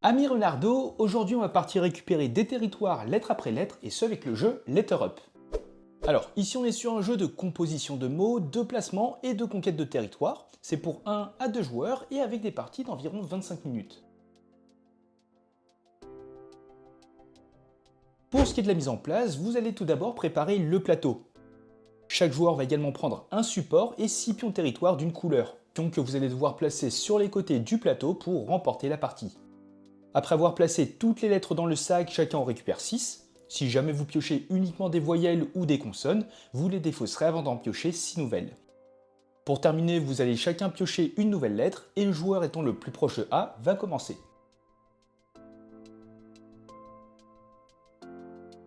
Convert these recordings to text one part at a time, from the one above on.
Ami Renardo, aujourd'hui on va partir récupérer des territoires lettre après lettre et ce avec le jeu Letter Up. Alors ici on est sur un jeu de composition de mots, de placement et de conquête de territoire. C'est pour 1 à 2 joueurs et avec des parties d'environ 25 minutes. Pour ce qui est de la mise en place, vous allez tout d'abord préparer le plateau. Chaque joueur va également prendre un support et 6 pions territoire d'une couleur, pions que vous allez devoir placer sur les côtés du plateau pour remporter la partie. Après avoir placé toutes les lettres dans le sac, chacun en récupère 6. Si jamais vous piochez uniquement des voyelles ou des consonnes, vous les défausserez avant d'en piocher 6 nouvelles. Pour terminer, vous allez chacun piocher une nouvelle lettre et le joueur étant le plus proche de A va commencer.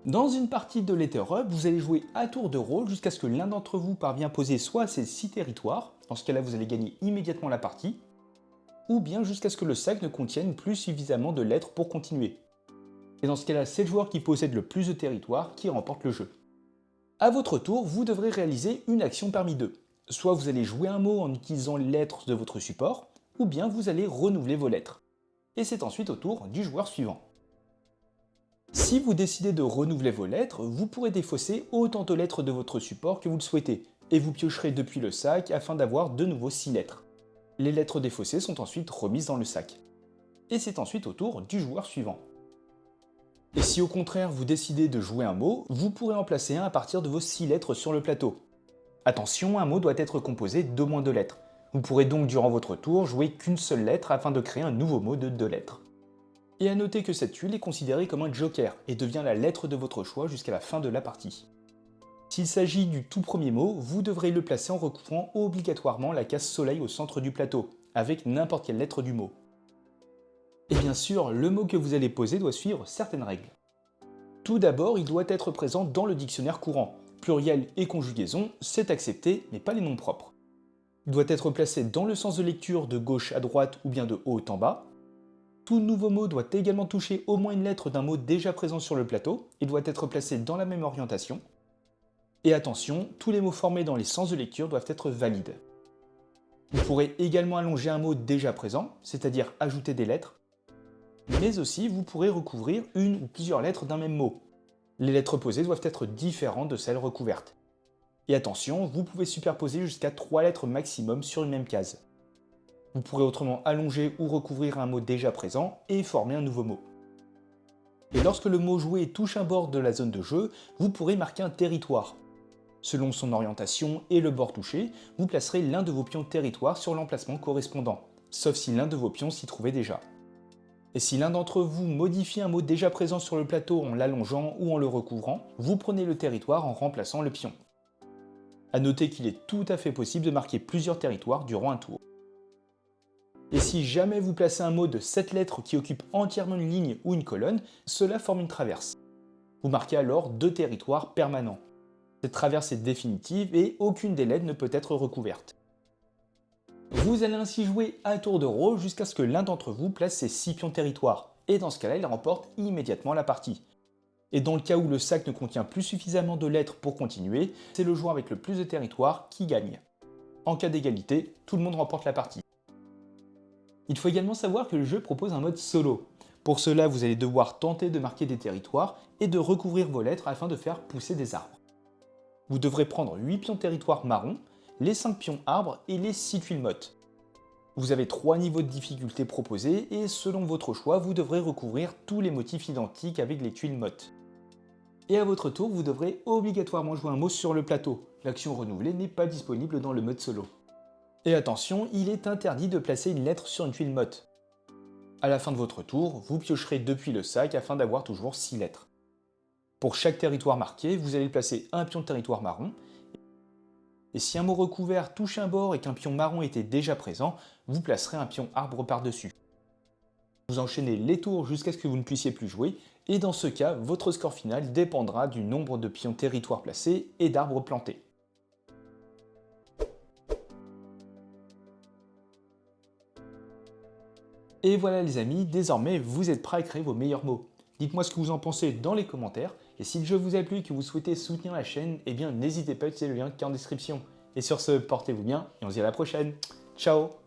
Dans une partie de Letter Up, vous allez jouer à tour de rôle jusqu'à ce que l'un d'entre vous parvienne à poser soit ces 6 territoires, dans ce cas-là vous allez gagner immédiatement la partie, ou bien jusqu'à ce que le sac ne contienne plus suffisamment de lettres pour continuer. Et dans ce cas-là, c'est le joueur qui possède le plus de territoire qui remporte le jeu. A votre tour, vous devrez réaliser une action parmi deux. Soit vous allez jouer un mot en utilisant les lettres de votre support, ou bien vous allez renouveler vos lettres. Et c'est ensuite au tour du joueur suivant. Si vous décidez de renouveler vos lettres, vous pourrez défausser autant de lettres de votre support que vous le souhaitez, et vous piocherez depuis le sac afin d'avoir de nouveau 6 lettres. Les lettres défaussées sont ensuite remises dans le sac. Et c'est ensuite au tour du joueur suivant. Et si au contraire vous décidez de jouer un mot, vous pourrez en placer un à partir de vos 6 lettres sur le plateau. Attention, un mot doit être composé d'au moins 2 lettres. Vous pourrez donc durant votre tour jouer qu'une seule lettre afin de créer un nouveau mot de 2 lettres. Et à noter que cette tuile est considérée comme un joker et devient la lettre de votre choix jusqu'à la fin de la partie. S'il s'agit du tout premier mot, vous devrez le placer en recouvrant obligatoirement la case soleil au centre du plateau, avec n'importe quelle lettre du mot. Et bien sûr, le mot que vous allez poser doit suivre certaines règles. Tout d'abord, il doit être présent dans le dictionnaire courant. Pluriel et conjugaison, c'est accepté, mais pas les noms propres. Il doit être placé dans le sens de lecture de gauche à droite ou bien de haut en bas. Tout nouveau mot doit également toucher au moins une lettre d'un mot déjà présent sur le plateau et doit être placé dans la même orientation. Et attention, tous les mots formés dans les sens de lecture doivent être valides. Vous pourrez également allonger un mot déjà présent, c'est-à-dire ajouter des lettres, mais aussi vous pourrez recouvrir une ou plusieurs lettres d'un même mot. Les lettres posées doivent être différentes de celles recouvertes. Et attention, vous pouvez superposer jusqu'à 3 lettres maximum sur une même case. Vous pourrez autrement allonger ou recouvrir un mot déjà présent et former un nouveau mot. Et lorsque le mot joué touche un bord de la zone de jeu, vous pourrez marquer un territoire. Selon son orientation et le bord touché, vous placerez l'un de vos pions territoire sur l'emplacement correspondant, sauf si l'un de vos pions s'y trouvait déjà. Et si l'un d'entre vous modifie un mot déjà présent sur le plateau en l'allongeant ou en le recouvrant, vous prenez le territoire en remplaçant le pion. A noter qu'il est tout à fait possible de marquer plusieurs territoires durant un tour. Et si jamais vous placez un mot de 7 lettres qui occupe entièrement une ligne ou une colonne, cela forme une traverse. Vous marquez alors 2 territoires permanents. Cette traverse est définitive et aucune des lettres ne peut être recouverte. Vous allez ainsi jouer à tour de rôle jusqu'à ce que l'un d'entre vous place ses 6 pions territoire, et dans ce cas-là, il remporte immédiatement la partie. Et dans le cas où le sac ne contient plus suffisamment de lettres pour continuer, c'est le joueur avec le plus de territoire qui gagne. En cas d'égalité, tout le monde remporte la partie. Il faut également savoir que le jeu propose un mode solo. Pour cela, vous allez devoir tenter de marquer des territoires et de recouvrir vos lettres afin de faire pousser des arbres. Vous devrez prendre 8 pions territoire marron, les 5 pions arbres et les 6 tuiles mottes. Vous avez 3 niveaux de difficulté proposés et selon votre choix, vous devrez recouvrir tous les motifs identiques avec les tuiles mottes. Et à votre tour, vous devrez obligatoirement jouer un mot sur le plateau. L'action renouvelée n'est pas disponible dans le mode solo. Et attention, il est interdit de placer une lettre sur une tuile motte. À la fin de votre tour, vous piocherez depuis le sac afin d'avoir toujours 6 lettres. Pour chaque territoire marqué, vous allez placer un pion de territoire marron. Et si un mot recouvert touche un bord et qu'un pion marron était déjà présent, vous placerez un pion arbre par-dessus. Vous enchaînez les tours jusqu'à ce que vous ne puissiez plus jouer, et dans ce cas, votre score final dépendra du nombre de pions territoire placés et d'arbres plantés. Et voilà les amis, désormais vous êtes prêts à créer vos meilleurs mots. Dites-moi ce que vous en pensez dans les commentaires, et si le jeu vous a plu et que vous souhaitez soutenir la chaîne, eh bien n'hésitez pas à utiliser le lien qui est en description. Et sur ce, portez-vous bien, et on se dit à la prochaine. Ciao!